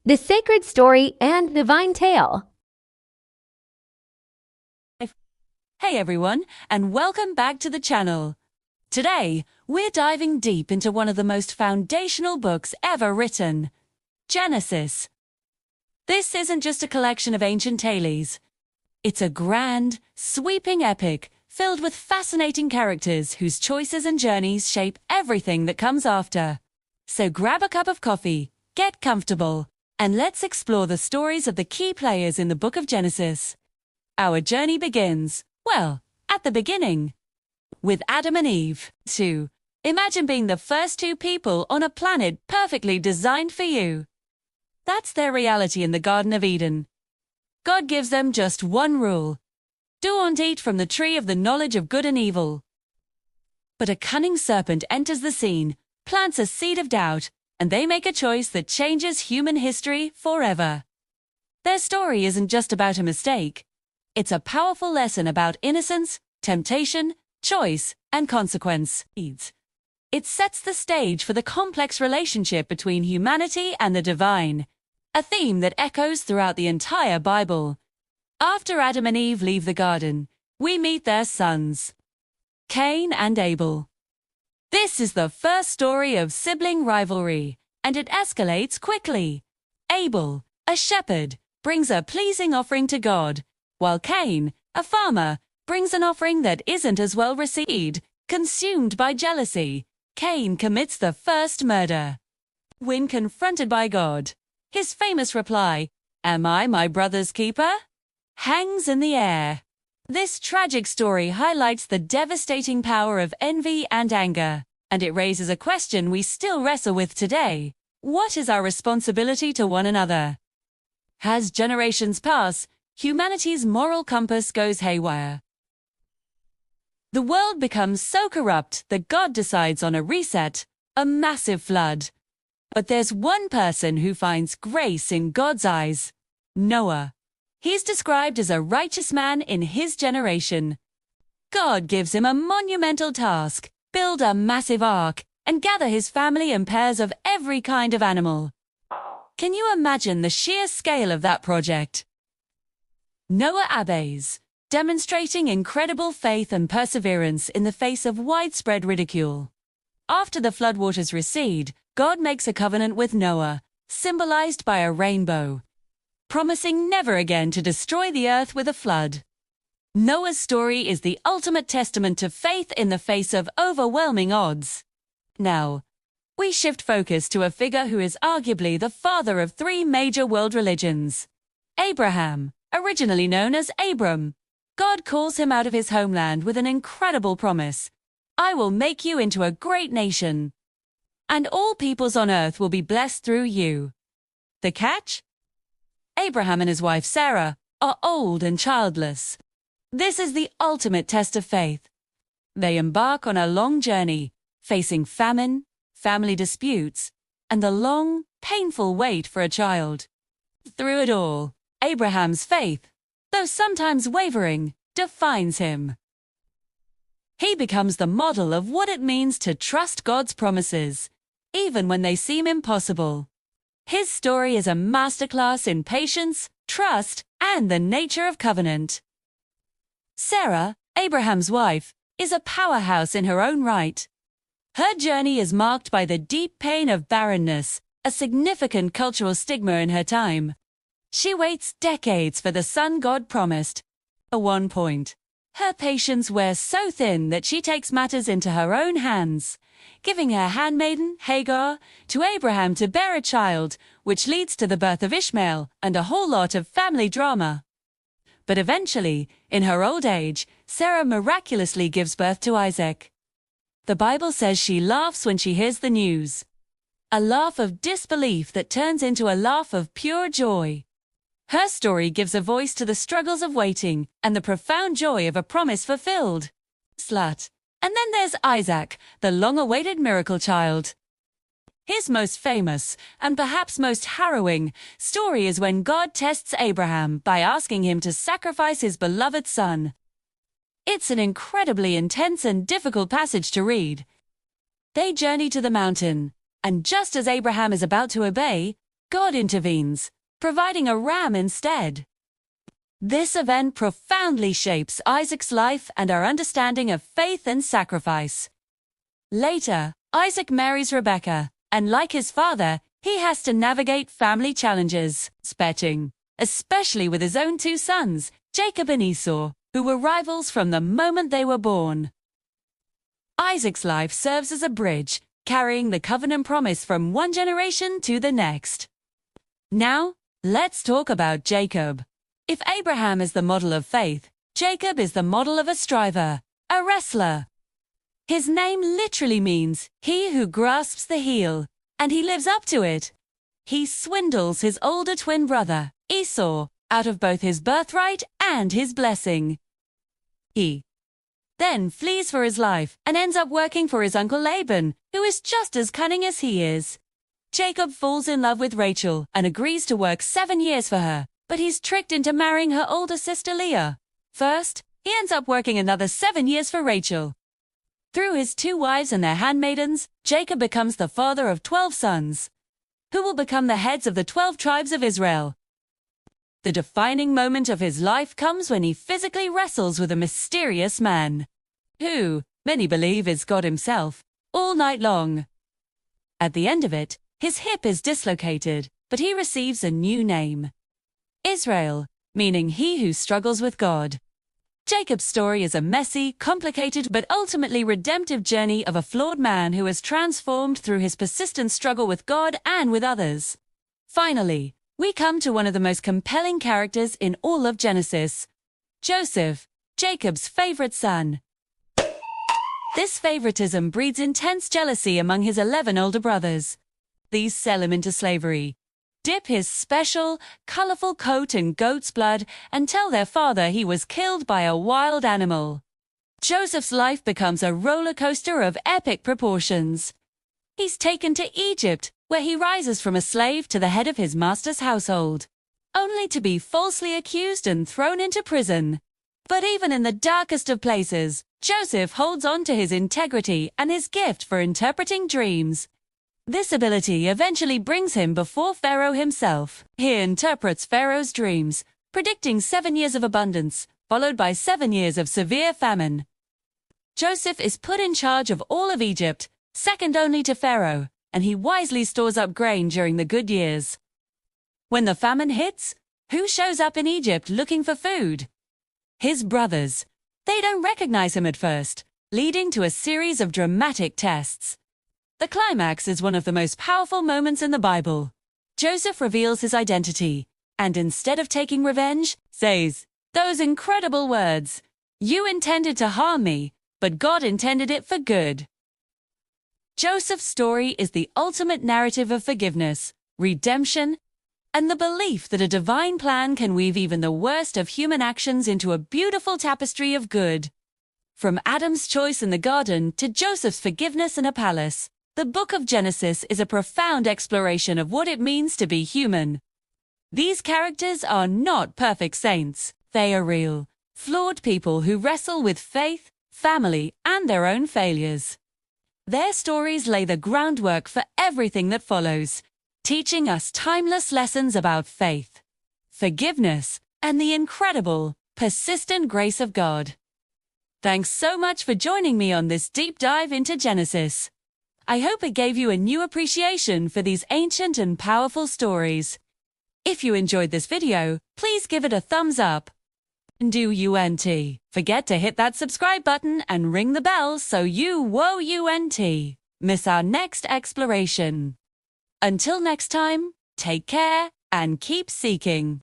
The Sacred Story and Divine Tale. Hey everyone, and welcome back to the channel. Today, we're diving deep into one of the most foundational books ever written, Genesis. This isn't just a collection of ancient tales. It's a grand, sweeping epic filled with fascinating characters whose choices and journeys shape everything that comes after. So grab a cup of coffee, get comfortable, and let's explore the stories of the key players in the book of Genesis. Our journey begins, well, at the beginning, with Adam and Eve. 2. Imagine being the first two people on a planet perfectly designed for you. That's their reality in the Garden of Eden. God gives them just one rule: don't eat from the tree of the knowledge of good and evil. But a cunning serpent enters the scene, plants a seed of doubt, and they make a choice that changes human history forever. Their story isn't just about a mistake. It's a powerful lesson about innocence, temptation, choice, and consequence. It sets the stage for the complex relationship between humanity and the divine, a theme that echoes throughout the entire Bible. After Adam and Eve leave the garden, we meet their sons, Cain and Abel. This is the first story of sibling rivalry, and it escalates quickly. Abel, a shepherd, brings a pleasing offering to God, while Cain, a farmer, brings an offering that isn't as well received. Consumed by jealousy, Cain commits the first murder. When confronted by God, his famous reply, "Am I my brother's keeper?" hangs in the air. This tragic story highlights the devastating power of envy and anger, and it raises a question we still wrestle with today. What is our responsibility to one another? As generations pass, humanity's moral compass goes haywire. The world becomes so corrupt that God decides on a reset, a massive flood. But there's one person who finds grace in God's eyes: Noah. He's described as a righteous man in his generation. God gives him a monumental task: build a massive ark and gather his family in pairs of every kind of animal. Can you imagine the sheer scale of that project? Noah obeys, demonstrating incredible faith and perseverance in the face of widespread ridicule. After the floodwaters recede, God makes a covenant with Noah, symbolized by a rainbow, promising never again to destroy the earth with a flood. Noah's story is the ultimate testament to faith in the face of overwhelming odds. Now, we shift focus to a figure who is arguably the father of three major world religions: Abraham. Originally known as Abram, God calls him out of his homeland with an incredible promise: "I will make you into a great nation, and all peoples on earth will be blessed through you." The catch? Abraham and his wife Sarah are old and childless. This is the ultimate test of faith. They embark on a long journey, facing famine, family disputes, and the long, painful wait for a child. Through it all, Abraham's faith, though sometimes wavering, defines him. He becomes the model of what it means to trust God's promises, even when they seem impossible. His story is a masterclass in patience, trust, and the nature of covenant. Sarah, Abraham's wife, is a powerhouse in her own right. Her journey is marked by the deep pain of barrenness, a significant cultural stigma in her time. She waits decades for the son God promised. At one point, her patience wears so thin that she takes matters into her own hands, giving her handmaiden, Hagar, to Abraham to bear a child, which leads to the birth of Ishmael and a whole lot of family drama. But eventually, in her old age, Sarah miraculously gives birth to Isaac. The Bible says she laughs when she hears the news. A laugh of disbelief that turns into a laugh of pure joy. Her story gives a voice to the struggles of waiting and the profound joy of a promise fulfilled. And then there's Isaac, the long-awaited miracle child. His most famous, and perhaps most harrowing, story is when God tests Abraham by asking him to sacrifice his beloved son. It's an incredibly intense and difficult passage to read. They journey to the mountain, and just as Abraham is about to obey, God intervenes, providing a ram instead. This event profoundly shapes Isaac's life and our understanding of faith and sacrifice. Later, Isaac marries Rebekah, and like his father, he has to navigate family challenges, especially with his own two sons, Jacob and Esau, who were rivals from the moment they were born. Isaac's life serves as a bridge, carrying the covenant promise from one generation to the next. Now, let's talk about Jacob. If Abraham is the model of faith, Jacob is the model of a striver, a wrestler. His name literally means, he who grasps the heel, and he lives up to it. He swindles his older twin brother, Esau, out of both his birthright and his blessing. He then flees for his life and ends up working for his uncle Laban, who is just as cunning as he is. Jacob falls in love with Rachel and agrees to work 7 years for her, but he's tricked into marrying her older sister Leah. First, he ends up working another 7 years for Rachel. Through his 2 wives and their handmaidens, Jacob becomes the father of 12 sons, who will become the heads of the 12 tribes of Israel. The defining moment of his life comes when he physically wrestles with a mysterious man, who many believe is God himself, all night long. At the end of it, his hip is dislocated, but he receives a new name, Israel, meaning he who struggles with God. Jacob's story is a messy, complicated, but ultimately redemptive journey of a flawed man who is transformed through his persistent struggle with God and with others. Finally, we come to one of the most compelling characters in all of Genesis, Joseph, Jacob's favorite son. This favoritism breeds intense jealousy among his 11 older brothers. These sell him into slavery, dip his special, colorful coat in goat's blood, and tell their father he was killed by a wild animal. Joseph's life becomes a roller coaster of epic proportions. He's taken to Egypt, where he rises from a slave to the head of his master's household, only to be falsely accused and thrown into prison. But even in the darkest of places, Joseph holds on to his integrity and his gift for interpreting dreams. This ability eventually brings him before Pharaoh himself. He interprets Pharaoh's dreams, predicting 7 years of abundance, followed by 7 years of severe famine. Joseph is put in charge of all of Egypt, second only to Pharaoh, and he wisely stores up grain during the good years. When the famine hits, who shows up in Egypt looking for food? His brothers. They don't recognize him at first, leading to a series of dramatic tests. The climax is one of the most powerful moments in the Bible. Joseph reveals his identity, and instead of taking revenge, says those incredible words, "You intended to harm me, but God intended it for good." Joseph's story is the ultimate narrative of forgiveness, redemption, and the belief that a divine plan can weave even the worst of human actions into a beautiful tapestry of good. From Adam's choice in the garden to Joseph's forgiveness in a palace, the book of Genesis is a profound exploration of what it means to be human. These characters are not perfect saints. They are real, flawed people who wrestle with faith, family, and their own failures. Their stories lay the groundwork for everything that follows, teaching us timeless lessons about faith, forgiveness, and the incredible, persistent grace of God. Thanks so much for joining me on this deep dive into Genesis. I hope it gave you a new appreciation for these ancient and powerful stories. If you enjoyed this video, please give it a thumbs up. And forget to hit that subscribe button and ring the bell so you won't miss our next exploration. Until next time, take care and keep seeking.